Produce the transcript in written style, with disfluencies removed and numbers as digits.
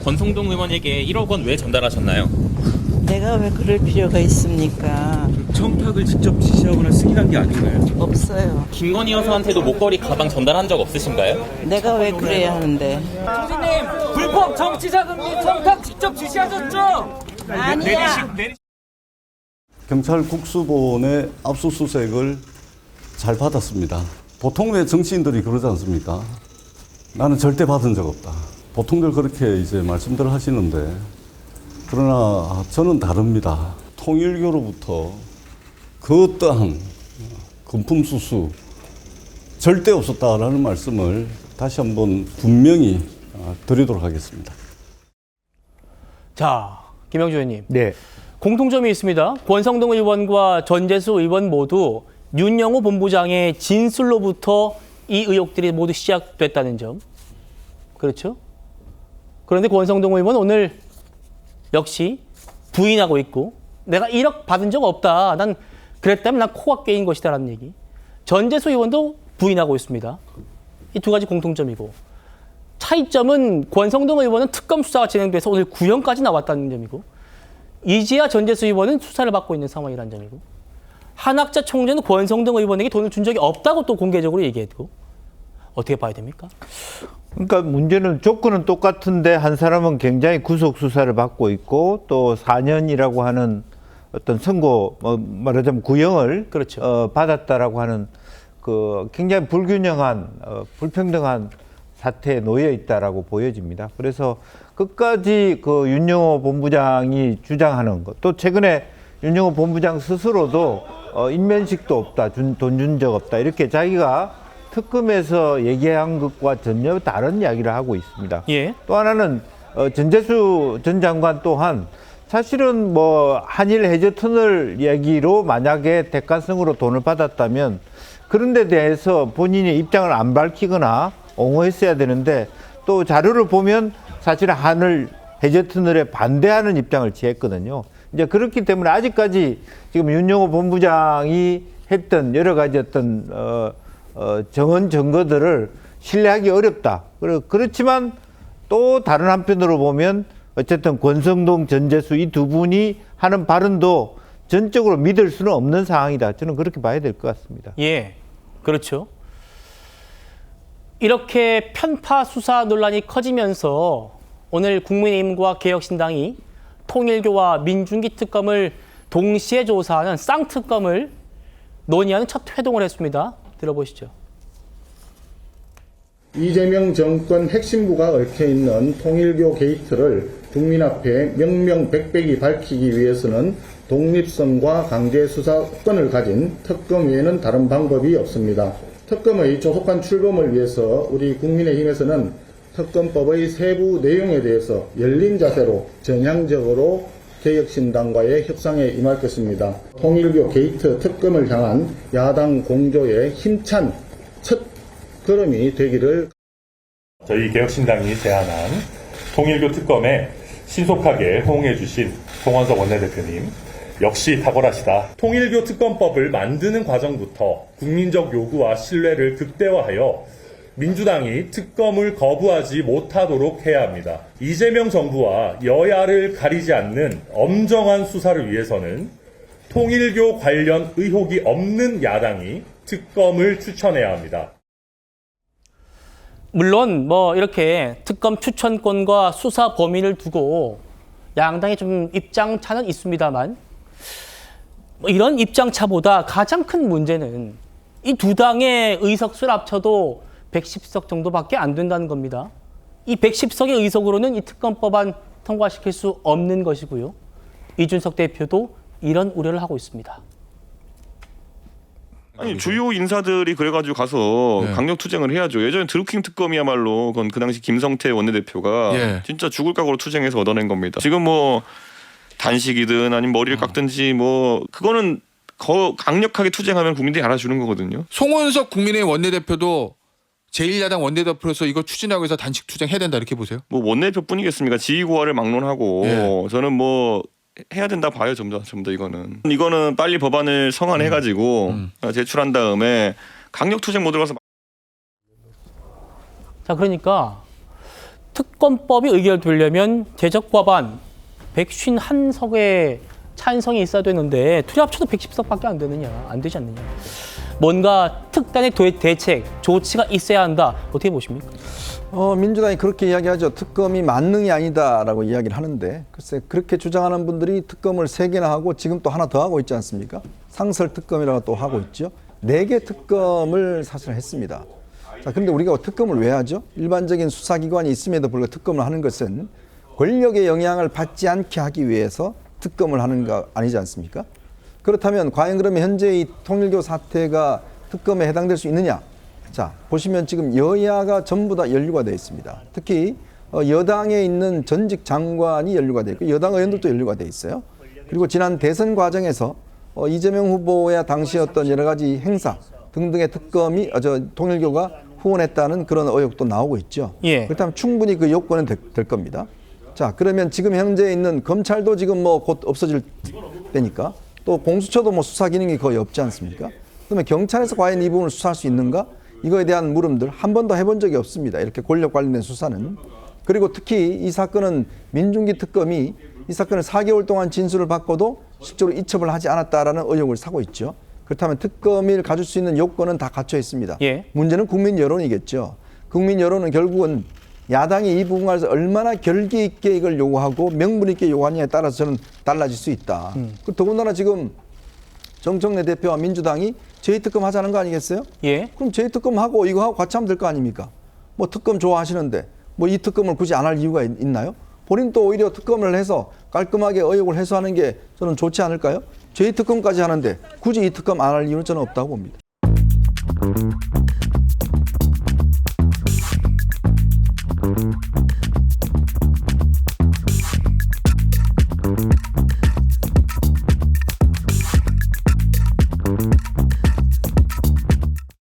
권성동 의원에게 1억 원 왜 전달하셨나요? 내가 왜 그럴 필요가 있습니까? 청탁을 직접 지시하거나 승인한 게 아닌가요? 없어요. 김건희 여사한테도 목걸이 가방 전달한 적 없으신가요? 내가 왜 그래야 하는데? 교수님, 불법 정치자금리 청탁 직접 지시하셨죠? 아니야. 경찰 국수본의 압수수색을 잘 받았습니다. 보통 왜 정치인들이 그러지 않습니까? 나는 절대 받은 적 없다. 보통들 그렇게 이제 말씀들 하시는데, 그러나 저는 다릅니다. 통일교로부터 그 어떠한 금품수수 절대 없었다라는 말씀을 다시 한번 분명히 드리도록 하겠습니다. 자, 김영주 의원님. 네. 공통점이 있습니다. 권성동 의원과 전재수 의원 모두 윤영호 본부장의 진술로부터 이 의혹들이 모두 시작됐다는 점. 그렇죠? 그런데 권성동 의원은 오늘 역시 부인하고 있고, 내가 1억 받은 적 없다. 난 그랬다면 난 코가 깨인 것이다라는 얘기. 전재수 의원도 부인하고 있습니다. 이 두 가지 공통점이고, 차이점은 권성동 의원은 특검 수사가 진행돼서 오늘 구형까지 나왔다는 점이고, 이제야 전재수 의원은 수사를 받고 있는 상황이라는 점이고, 한학자 총재는 권성동 의원에게 돈을 준 적이 없다고 또 공개적으로 얘기했고, 어떻게 봐야 됩니까? 그러니까 문제는 조건은 똑같은데 한 사람은 굉장히 구속 수사를 받고 있고 또 4년이라고 하는 어떤 선고 말하자면 구형을 그렇죠. 받았다라고 하는 그 굉장히 불균형한 불평등한 사태에 놓여 있다라고 보여집니다. 그래서 끝까지 그 윤영호 본부장이 주장하는 것, 또 최근에 윤영호 본부장 스스로도 인면식도 없다, 돈 준 적 없다, 이렇게 자기가 특검에서 얘기한 것과 전혀 다른 이야기를 하고 있습니다. 예. 또 하나는 전재수 전 장관 또한 사실은 뭐 한일 해저 터널 얘기로 만약에 대가성으로 돈을 받았다면 그런 데 대해서 본인의 입장을 안 밝히거나 옹호했어야 되는데, 또 자료를 보면 사실 한일 해저 터널에 반대하는 입장을 취했거든요. 이제 그렇기 때문에 아직까지 지금 윤영호 본부장이 했던 여러 가지 어떤 정언 증거들을 신뢰하기 어렵다. 그렇지만 또 다른 한편으로 보면 어쨌든 권성동, 전재수 이 두 분이 하는 발언도 전적으로 믿을 수는 없는 상황이다. 저는 그렇게 봐야 될 것 같습니다. 예, 그렇죠. 이렇게 편파 수사 논란이 커지면서 오늘 국민의힘과 개혁신당이 통일교와 민중기 특검을 동시에 조사하는 쌍특검을 논의하는 첫 회동을 했습니다. 들어보시죠. 이재명 정권 핵심부가 얽혀있는 통일교 게이트를 국민 앞에 명명백백히 밝히기 위해서는 독립성과 강제수사권을 가진 특검 외에는 다른 방법이 없습니다. 특검의 조속한 출범을 위해서 우리 국민의힘에서는 특검법의 세부 내용에 대해서 열린 자세로 전향적으로 개혁신당과의 협상에 임할 것입니다. 통일교 게이트 특검을 향한 야당 공조의 힘찬 첫 걸음이 되기를. 저희 개혁신당이 제안한 통일교 특검에 신속하게 호응해 주신 송원석 원내대표님 역시 탁월하시다. 통일교 특검법을 만드는 과정부터 국민적 요구와 신뢰를 극대화하여 민주당이 특검을 거부하지 못하도록 해야 합니다. 이재명 정부와 여야를 가리지 않는 엄정한 수사를 위해서는 통일교 관련 의혹이 없는 야당이 특검을 추천해야 합니다. 물론 뭐 이렇게 특검 추천권과 수사 범위를 두고 양당의 좀 입장차는 있습니다만, 뭐 이런 입장차보다 가장 큰 문제는 이 두 당의 의석수를 합쳐도 110석 정도밖에 안 된다는 겁니다. 이 110석의 의석으로는 이 특검법안 통과시킬 수 없는 것이고요. 이준석 대표도 이런 우려를 하고 있습니다. 아니 주요 인사들이 그래가지고 가서 강력투쟁을 해야죠. 예전에 드루킹 특검이야말로 그건 그 당시 김성태 원내대표가 진짜 죽을 각오로 투쟁해서 얻어낸 겁니다. 지금 뭐 단식이든 아니면 머리를 깎든지 뭐 그거는 강력하게 투쟁하면 국민들이 알아주는 거거든요. 송원석 국민의힘 원내대표도 제1야당 원내대표로서 이거 추진하고 해서 단식 투쟁해야 된다 이렇게 보세요? 뭐 원내대표뿐이겠습니까? 지휘고하를 막론하고 저는 뭐 해야 된다 봐요. 전부 다 이거는 빨리 법안을 성안해가지고 제출한 다음에 강력 투쟁 모드로 가서. 자, 그러니까 특검법이 의결되려면 제적법안 151석의 찬성이 있어야 되는데 둘이 합쳐도 110석밖에 안 되느냐, 안 되지 않느냐. 뭔가 특단의 대책, 조치가 있어야 한다. 어떻게 보십니까? 민주당이 그렇게 이야기하죠. 특검이 만능이 아니다라고 이야기를 하는데 글쎄 그렇게 주장하는 분들이 특검을 3개나 하고 지금 또 하나 더 하고 있지 않습니까? 상설 특검이라고 또 하고 있죠. 4개 특검을 사실 했습니다. 자, 그런데 우리가 특검을 왜 하죠? 일반적인 수사기관이 있음에도 불구하고 특검을 하는 것은 권력의 영향을 받지 않게 하기 위해서 특검을 하는 거 아니지 않습니까? 그렇다면 과연 그러면 현재 이 통일교 사태가 특검에 해당될 수 있느냐? 자, 보시면 지금 여야가 전부 다 연루가 되어 있습니다. 특히 여당에 있는 전직 장관이 연루가 되어 있고 여당 의원들도 연루가 되어 있어요. 그리고 지난 대선 과정에서 이재명 후보야 당시 어떤 여러 가지 행사 등등의 특검이 통일교가 후원했다는 그런 의혹도 나오고 있죠. 예. 그렇다면 충분히 그 요건은 될 겁니다. 자, 그러면 지금 현재 있는 검찰도 지금 뭐 곧 없어질 때니까 또 공수처도 뭐 수사 기능이 거의 없지 않습니까? 그러면 경찰에서 과연 이 부분을 수사할 수 있는가? 이거에 대한 물음들 한 번도 해본 적이 없습니다. 이렇게 권력 관련된 수사는. 그리고 특히 이 사건은 민중기 특검이 이 사건을 4개월 동안 진술을 받고도 실제로 이첩을 하지 않았다라는 의혹을 사고 있죠. 그렇다면 특검을 가질 수 있는 요건은 다 갖춰 있습니다. 예. 문제는 국민 여론이겠죠. 국민 여론은 결국은 야당이 이 부분에서 얼마나 결기 있게 이걸 요구하고 명분 있게 요구하느냐에 따라서 저는 달라질 수 있다. 더군다나 지금 정청래 대표와 민주당이 제2특검 하자는 거 아니겠어요? 예. 그럼 제2특검 하고 이거 하고 같이 하면 될 거 아닙니까? 뭐 특검 좋아하시는데 뭐 이 특검을 굳이 안 할 이유가 있나요? 본인 또 오히려 특검을 해서 깔끔하게 의혹을 해소하는 게 저는 좋지 않을까요? 제2특검까지 하는데 굳이 이 특검 안 할 이유는 저는 없다고 봅니다.